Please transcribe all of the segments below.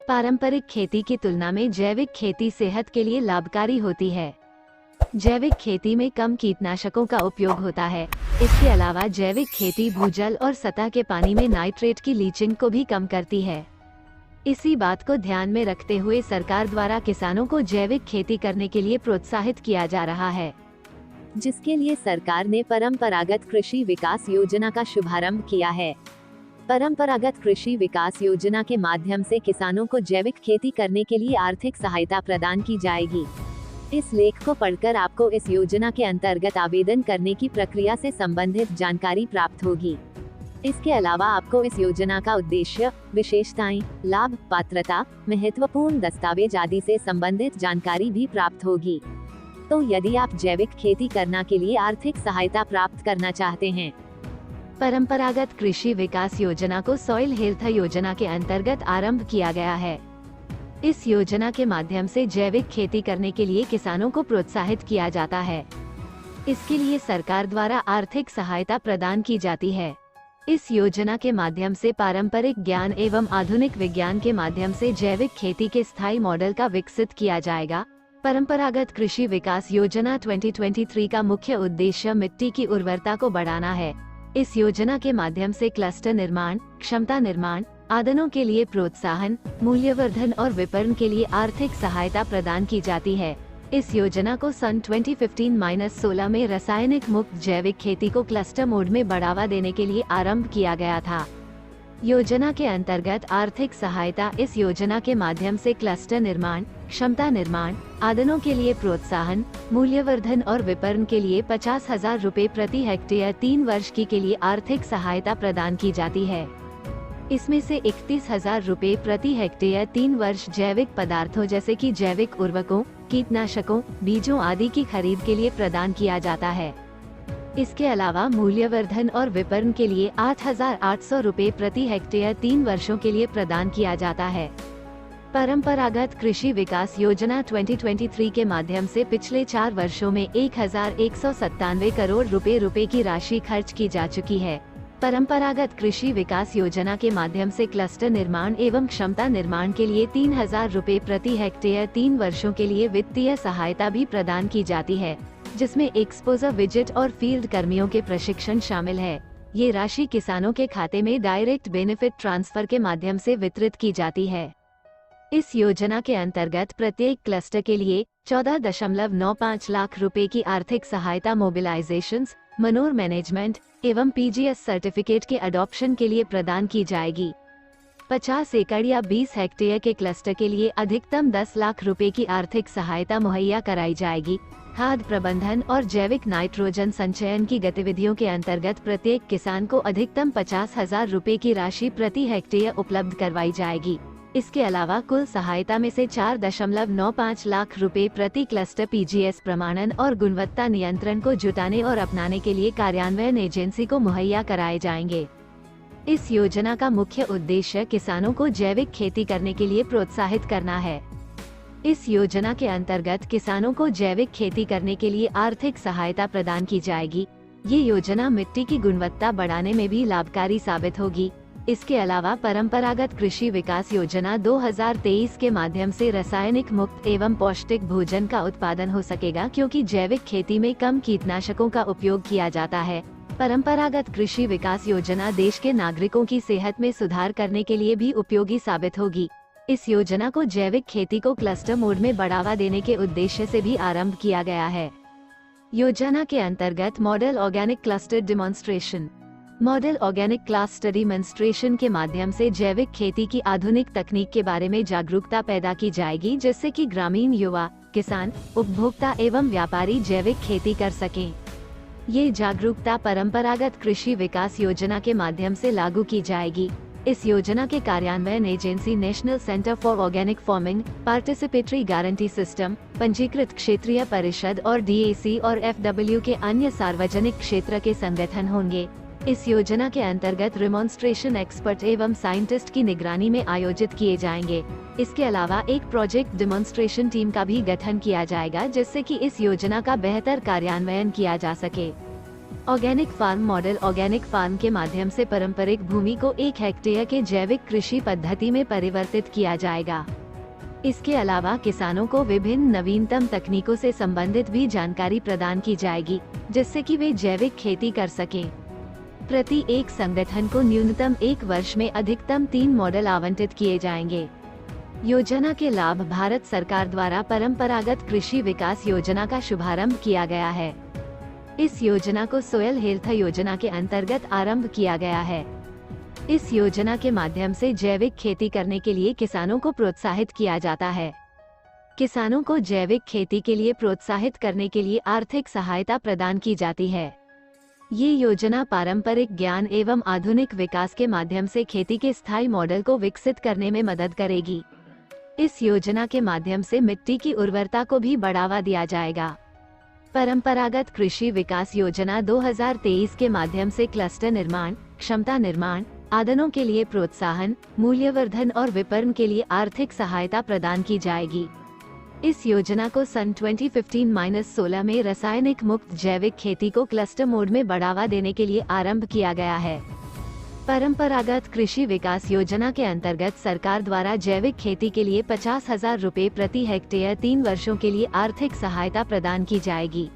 पारंपरिक खेती की तुलना में जैविक खेती सेहत के लिए लाभकारी होती है। जैविक खेती में कम कीटनाशकों का उपयोग होता है। इसके अलावा जैविक खेती भूजल और सतह के पानी में नाइट्रेट की लीचिंग को भी कम करती है। इसी बात को ध्यान में रखते हुए सरकार द्वारा किसानों को जैविक खेती करने के लिए प्रोत्साहित किया जा रहा है, जिसके लिए सरकार ने परंपरागत कृषि विकास योजना का शुभारंभ किया है। परंपरागत कृषि विकास योजना के माध्यम से किसानों को जैविक खेती करने के लिए आर्थिक सहायता प्रदान की जाएगी। इस लेख को पढ़कर आपको इस योजना के अंतर्गत आवेदन करने की प्रक्रिया से संबंधित जानकारी प्राप्त होगी। इसके अलावा आपको इस योजना का उद्देश्य, विशेषताएं, लाभ, पात्रता, महत्वपूर्ण दस्तावेज आदि से संबंधित जानकारी भी प्राप्त होगी। तो यदि आप जैविक खेती करना के लिए आर्थिक सहायता प्राप्त करना चाहते हैं, परंपरागत कृषि विकास योजना को सॉइल हेल्थ योजना के अंतर्गत आरंभ किया गया है। इस योजना के माध्यम से जैविक खेती करने के लिए किसानों को प्रोत्साहित किया जाता है। इसके लिए सरकार द्वारा आर्थिक सहायता प्रदान की जाती है। इस योजना के माध्यम से पारंपरिक ज्ञान एवं आधुनिक विज्ञान के माध्यम से जैविक खेती के स्थायी मॉडल का विकसित किया जाएगा। परंपरागत कृषि विकास योजना 2023 का मुख्य उद्देश्य मिट्टी की उर्वरता को बढ़ाना है। इस योजना के माध्यम से क्लस्टर निर्माण, क्षमता निर्माण, आदानों के लिए प्रोत्साहन, मूल्यवर्धन और विपणन के लिए आर्थिक सहायता प्रदान की जाती है। इस योजना को सन 2015-16 में रासायनिक मुक्त जैविक खेती को क्लस्टर मोड में बढ़ावा देने के लिए आरंभ किया गया था। योजना के अंतर्गत आर्थिक सहायता इस योजना के माध्यम से क्लस्टर निर्माण, क्षमता निर्माण, आदानों के लिए प्रोत्साहन, मूल्यवर्धन और विपणन के लिए 50,000 रुपए प्रति हेक्टेयर 3 वर्ष के लिए आर्थिक सहायता प्रदान की जाती है। इसमें से 31,000 रुपए प्रति हेक्टेयर 3 वर्ष जैविक पदार्थों जैसे कि जैविक उर्वरकों, कीटनाशकों, बीजों आदि की खरीद के लिए प्रदान किया जाता है। इसके अलावा मूल्यवर्धन और विपणन के लिए 8,800 रुपए प्रति हेक्टेयर 3 वर्षों के लिए प्रदान किया जाता है। परंपरागत कृषि विकास योजना 2023 के माध्यम से पिछले 4 वर्षों में 1,197 करोड़ रुपए की राशि खर्च की जा चुकी है। परंपरागत कृषि विकास योजना के माध्यम से क्लस्टर निर्माण एवं क्षमता निर्माण के लिए 3,000 रुपए प्रति हेक्टेयर 3 वर्षों के लिए वित्तीय सहायता भी प्रदान की जाती है, जिसमें एक्सपोजर विजिट और फील्ड कर्मियों के प्रशिक्षण शामिल है। ये राशि किसानों के खाते में डायरेक्ट बेनिफिट ट्रांसफर के माध्यम से वितरित की जाती है। इस योजना के अंतर्गत प्रत्येक क्लस्टर के लिए 14.95 लाख रुपए की आर्थिक सहायता मोबिलाइजेशंस, मनोर मैनेजमेंट एवं पीजीएस सर्टिफिकेट के अडॉप्शन के लिए प्रदान की जाएगी। 50 एकड़ या 20 हेक्टेयर के क्लस्टर के लिए अधिकतम 10 लाख रुपए की आर्थिक सहायता मुहैया कराई जाएगी। खाद प्रबंधन और जैविक नाइट्रोजन संचयन की गतिविधियों के अंतर्गत प्रत्येक किसान को अधिकतम 50,000 रुपए की राशि प्रति हेक्टेयर उपलब्ध करवाई जाएगी। इसके अलावा कुल सहायता में से 4.95 लाख रुपए प्रति क्लस्टर पीजीएस प्रमाणन और गुणवत्ता नियंत्रण को जुटाने और अपनाने के लिए कार्यान्वयन एजेंसी को मुहैया कराए जाएंगे। इस योजना का मुख्य उद्देश्य किसानों को जैविक खेती करने के लिए प्रोत्साहित करना है। इस योजना के अंतर्गत किसानों को जैविक खेती करने के लिए आर्थिक सहायता प्रदान की जाएगी। ये योजना मिट्टी की गुणवत्ता बढ़ाने में भी लाभकारी साबित होगी। इसके अलावा परंपरागत कृषि विकास योजना 2023 के माध्यम से रासायनिक मुक्त एवं पौष्टिक भोजन का उत्पादन हो सकेगा, क्योंकि जैविक खेती में कम कीटनाशकों का उपयोग किया जाता है। परंपरागत कृषि विकास योजना देश के नागरिकों की सेहत में सुधार करने के लिए भी उपयोगी साबित होगी। इस योजना को जैविक खेती को क्लस्टर मोड में बढ़ावा देने के उद्देश्य से भी आरंभ किया गया है। योजना के अंतर्गत model organic cluster demonstration, model organic cluster demonstration के माध्यम से जैविक खेती की आधुनिक तकनीक के बारे में जागरूकता पैदा की जाएगी, जिससे कि ग्रामीण युवा, किसान, उपभोक्ता एवं व्यापारी जैविक खेती कर सकें। ये जागरूकता परंपरागत कृषि विकास योजना के माध्यम से लागू की जाएगी। इस योजना के कार्यान्वयन agency national centre for organic farming, participatory guarantee system, पंजीकृत क्षेत्रीय परिषद और डीएसी और एफडब्ल्यू के अन्य सार्वजनिक क्षेत्र के संगठन होंगे। इस योजना के अंतर्गत डिमॉन्स्ट्रेशन एक्सपर्ट एवं साइंटिस्ट की निगरानी में आयोजित किए जाएंगे। इसके अलावा एक प्रोजेक्ट डिमॉन्स्ट्रेशन टीम का भी गठन किया जाएगा, जिससे कि इस योजना का बेहतर कार्यान्वयन किया जा सके। Organic farm model organic farm के माध्यम से पारंपरिक भूमि को 1 हेक्टेयर के जैविक कृषि पद्धति में परिवर्तित किया जाएगा। इसके अलावा किसानों को विभिन्न नवीनतम तकनीकों से संबंधित भी जानकारी प्रदान की जाएगी, जिससे कि वे जैविक खेती कर सकें। प्रति एक संगठन को न्यूनतम 1 वर्ष में अधिकतम 3 मॉडल आवंटित किए जाएंगे। योजना के लाभ भारत सरकार द्वारा परंपरागत कृषि विकास योजना का शुभारंभ किया गया है। इस योजना को सोयल हेल्थ योजना के अंतर्गत आरंभ किया गया है। इस योजना के माध्यम से जैविक खेती करने के लिए किसानों को प्रोत्साहित किया जाता है। किसानों को जैविक खेती के लिए प्रोत्साहित करने के लिए आर्थिक सहायता प्रदान की जाती है। ये योजना पारंपरिक ज्ञान एवं आधुनिक विकास के माध्यम से खेती के स्थायी मॉडल को विकसित करने में मदद करेगी। इस योजना के माध्यम से मिट्टी की उर्वरता को भी बढ़ावा दिया जाएगा। परंपरागत कृषि विकास योजना 2023 के माध्यम से क्लस्टर निर्माण, क्षमता निर्माण, आदानों के लिए प्रोत्साहन, मूल्यवर्धन और विपणन के लिए आर्थिक सहायता प्रदान की जाएगी। इस योजना को सन 2015-16 में रासायनिक मुक्त जैविक खेती को क्लस्टर मोड में बढ़ावा देने के लिए आरंभ किया गया है। परंपरागत कृषि विकास योजना के अंतर्गत सरकार द्वारा जैविक खेती के लिए 50,000 रुपए प्रति हेक्टेयर 3 वर्षों के लिए आर्थिक सहायता प्रदान की जाएगी।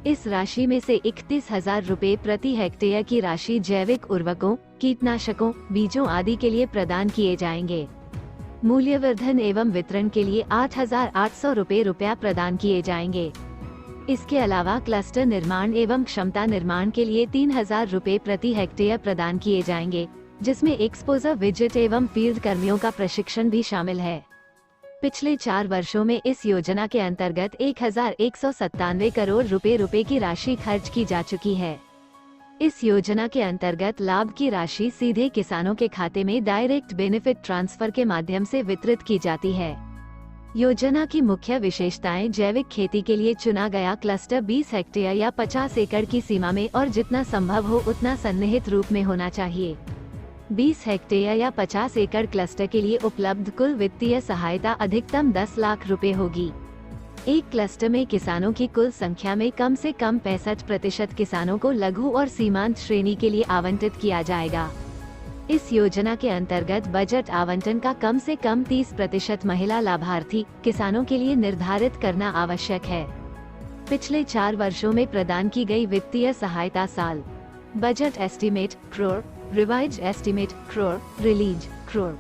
इस राशि में से 31,000 रुपए प्रति हेक्टेयर की राशि जैविक उर्वरकों, कीटनाशकों, बीजों आदि के लिए प्रदान किए जाएंगे। मूल्यवर्धन एवं वितरण के लिए 8,800 रुपया प्रदान किए जाएंगे। इसके अलावा क्लस्टर निर्माण एवं क्षमता निर्माण के लिए 3,000 रुपए प्रति हेक्टेयर प्रदान किए जाएंगे, जिसमें एक्सपोजर विजिट एवं फील्ड कर्मियों का प्रशिक्षण भी शामिल है। पिछले 4 वर्षों में इस योजना के अंतर्गत 1,197 करोड़ रुपए की राशि खर्च की जा चुकी है। इस योजना के अंतर्गत लाभ की राशि सीधे किसानों के खाते में डायरेक्ट बेनिफिट ट्रांसफर के माध्यम से वितरित की जाती है। योजना की मुख्य विशेषताएं जैविक खेती के लिए चुना गया क्लस्टर 20 हेक्टेयर या 50 एकड़ की सीमा में और जितना संभव हो उतना सन्निहित रूप में होना चाहिए। 20 हेक्टेयर या 50 एकड़ क्लस्टर के लिए उपलब्ध कुल वित्तीय सहायता अधिकतम 10 लाख रुपए होगी। एक क्लस्टर में किसानों की कुल संख्या में कम से कम 65% किसानों को लघु और सीमांत श्रेणी के लिए आवंटित किया जाएगा। इस योजना के अंतर्गत बजट आवंटन का कम से कम 30% महिला लाभार्थी किसानों के लिए निर्धारित करना आवश्यक है। पिछले 4 वर्षों में प्रदान की गई वित्तीय सहायता साल budget estimate crore, revised estimate crore, release crore.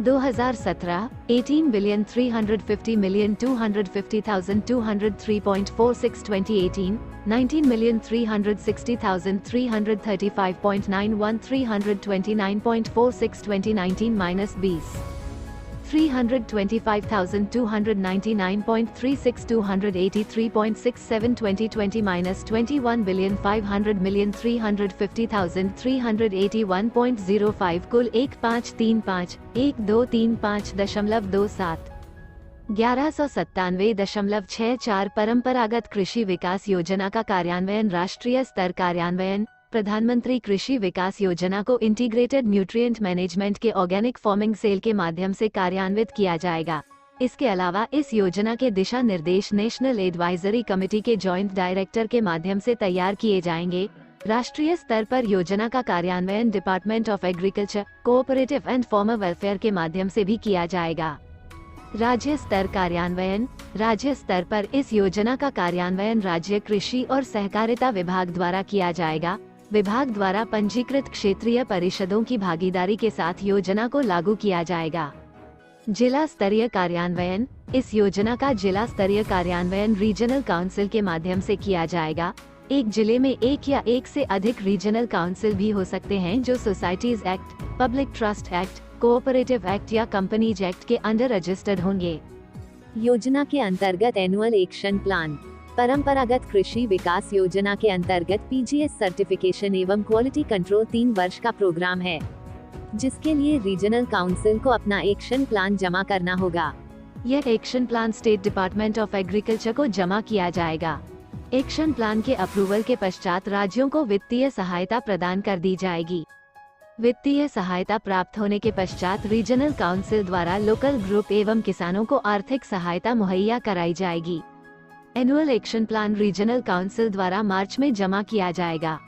2017 18,350,250,203.46 2018 19,360,335.91 329.46 2019 - 20 325,299.36 283.67 2020 - 21,500,350,381.05 कुल 1535,1235.27 1197.64 परंपरागत कृषि विकास योजना का कार्यान्वयन राष्ट्रीय स्तर कार्यान्वयन प्रधानमंत्री कृषि विकास योजना को इंटीग्रेटेड न्यूट्रिएंट मैनेजमेंट के ऑर्गेनिक फार्मिंग सेल के माध्यम से कार्यान्वित किया जाएगा। इसके अलावा इस योजना के दिशा निर्देश नेशनल एडवाइजरी कमेटी के जॉइंट डायरेक्टर के माध्यम से तैयार किए जाएंगे। राष्ट्रीय स्तर पर योजना का कार्यान्वयन department of agriculture, cooperative and farmer welfare के माध्यम से भी किया जाएगा। राज्य स्तर कार्यान्वयन राज्य स्तर पर इस योजना का कार्यान्वयन राज्य कृषि और सहकारिता विभाग द्वारा किया जाएगा। विभाग द्वारा पंजीकृत क्षेत्रीय परिषदों की भागीदारी के साथ योजना को लागू किया जाएगा। जिला स्तरीय कार्यान्वयन इस योजना का जिला स्तरीय कार्यान्वयन रीजनल काउंसिल के माध्यम से किया जाएगा। एक जिले में एक या एक से अधिक रीजनल काउंसिल भी हो सकते हैं जो societies act, public trust act, cooperative act या कंपनीज एक्ट के अंडर रजिस्टर्ड होंगे। योजना के अंतर्गत एनुअल एक्शन प्लान परंपरागत कृषि विकास योजना के अंतर्गत पीजीएस सर्टिफिकेशन एवं क्वालिटी कंट्रोल 3 वर्ष का प्रोग्राम है, जिसके लिए रीजनल काउंसिल को अपना एक्शन प्लान जमा करना होगा। यह action plan state department of agriculture को जमा किया जाएगा। एक्शन प्लान के अप्रूवल के पश्चात राज्यों को वित्तीय सहायता प्रदान कर दी जाएगी। वित्तीय सहायता प्राप्त होने के पश्चात रीजनल काउंसिल द्वारा लोकल ग्रुप एवं किसानों को आर्थिक सहायता मुहैया कराई जाएगी। Annual action plan regional council द्वारा मार्च में जमा किया जाएगा।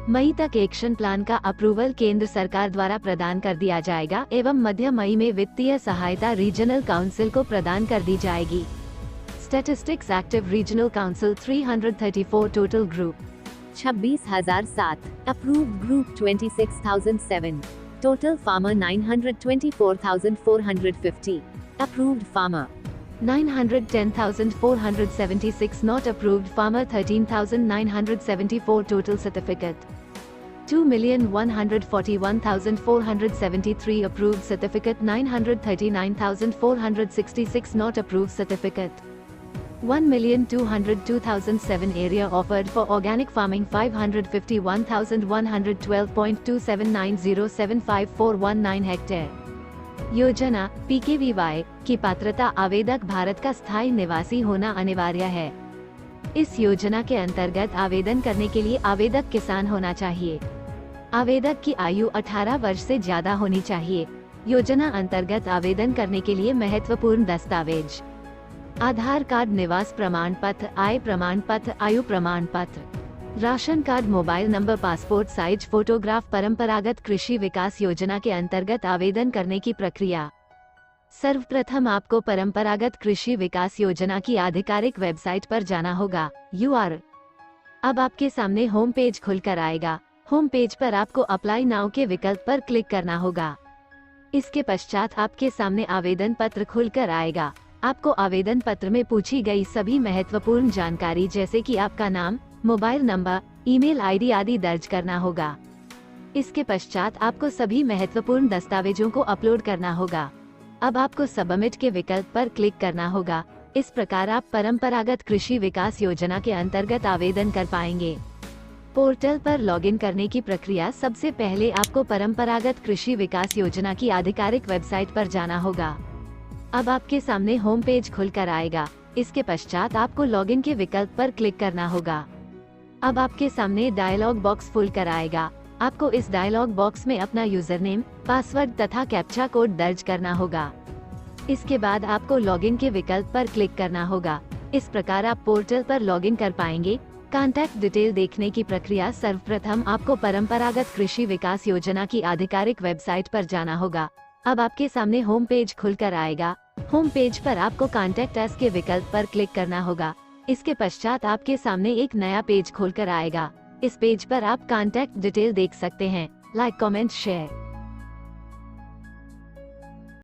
मई तक एक्शन प्लान का अप्रूवल केंद्र सरकार द्वारा प्रदान कर दिया जाएगा एवं मध्य मई में वित्तीय सहायता रीजनल काउंसिल को प्रदान कर दी जाएगी। Statistics active regional council 334 total group 26,007 approved group 26,007 total farmer 924,450 approved farmer 910,476 not approved farmer 13,974 total certificate 2,141,473 approved certificate 939,466 not approved certificate 1,202,007 area offered for organic farming 551,112.279075419 hectare योजना PKVY की पात्रता आवेदक भारत का स्थायी निवासी होना अनिवार्य है। इस योजना के अंतर्गत आवेदन करने के लिए आवेदक किसान होना चाहिए। आवेदक की आयु 18 वर्ष से ज्यादा होनी चाहिए। योजना अंतर्गत आवेदन करने के लिए महत्वपूर्ण दस्तावेज: आधार कार्ड, निवास प्रमाण पत्र, आय प्रमाण पत्र, आयु प्रमाण पत्र, ration card, mobile number, passport size photograph. परंपरागत कृषि विकास योजना के अंतर्गत आवेदन करने की प्रक्रिया: सर्वप्रथम आपको परंपरागत कृषि विकास योजना की आधिकारिक वेबसाइट पर जाना होगा। URL अब आपके सामने होम पेज खुलकर आएगा। होम पेज पर आपको अप्लाई नाउ के विकल्प पर क्लिक करना होगा। इसके पश्चात आपके सामने आवेदन पत्र खुलकर आएगा। आपको आवेदन पत्र में पूछी गई सभी महत्वपूर्ण जानकारी जैसे कि आपका नाम, मोबाइल नंबर, ईमेल आईडी आदि दर्ज करना होगा। इसके पश्चात आपको सभी महत्वपूर्ण दस्तावेजों को अपलोड करना होगा। अब आपको सबमिट के विकल्प पर क्लिक करना होगा। इस प्रकार आप परंपरागत कृषि विकास योजना के अंतर्गत आवेदन कर पाएंगे। पोर्टल पर लॉगिन करने की प्रक्रिया: सबसे पहले आपको परंपरागत कृषि विकास योजना की आधिकारिक वेबसाइट पर जाना होगा। अब आपके सामने होम पेज खुलकर आएगा। इसके पश्चात आपको लॉगिन के विकल्प पर क्लिक करना होगा। अब आपके सामने डायलॉग बॉक्स खुलकर आएगा। आपको इस डायलॉग बॉक्स में अपना यूजर नेम, पासवर्ड तथा कैप्चा कोड दर्ज करना होगा। इसके बाद आपको लॉगिन के विकल्प पर क्लिक करना होगा। इस प्रकार आप पोर्टल पर लॉगिन कर पाएंगे। कॉन्टैक्ट डिटेल देखने की प्रक्रिया: सर्वप्रथम आपको परंपरागत कृषि विकास योजना की आधिकारिक वेबसाइट पर जाना होगा। अब आपके सामने होम पेज खुलकर आएगा। होम पेज पर आपको कॉन्टैक्ट अस के विकल्प पर क्लिक करना होगा। इसके पश्चात आपके सामने एक नया पेज खुलकर आएगा। इस पेज पर आप कॉन्टैक्ट डिटेल देख सकते हैं। Like, comment, share.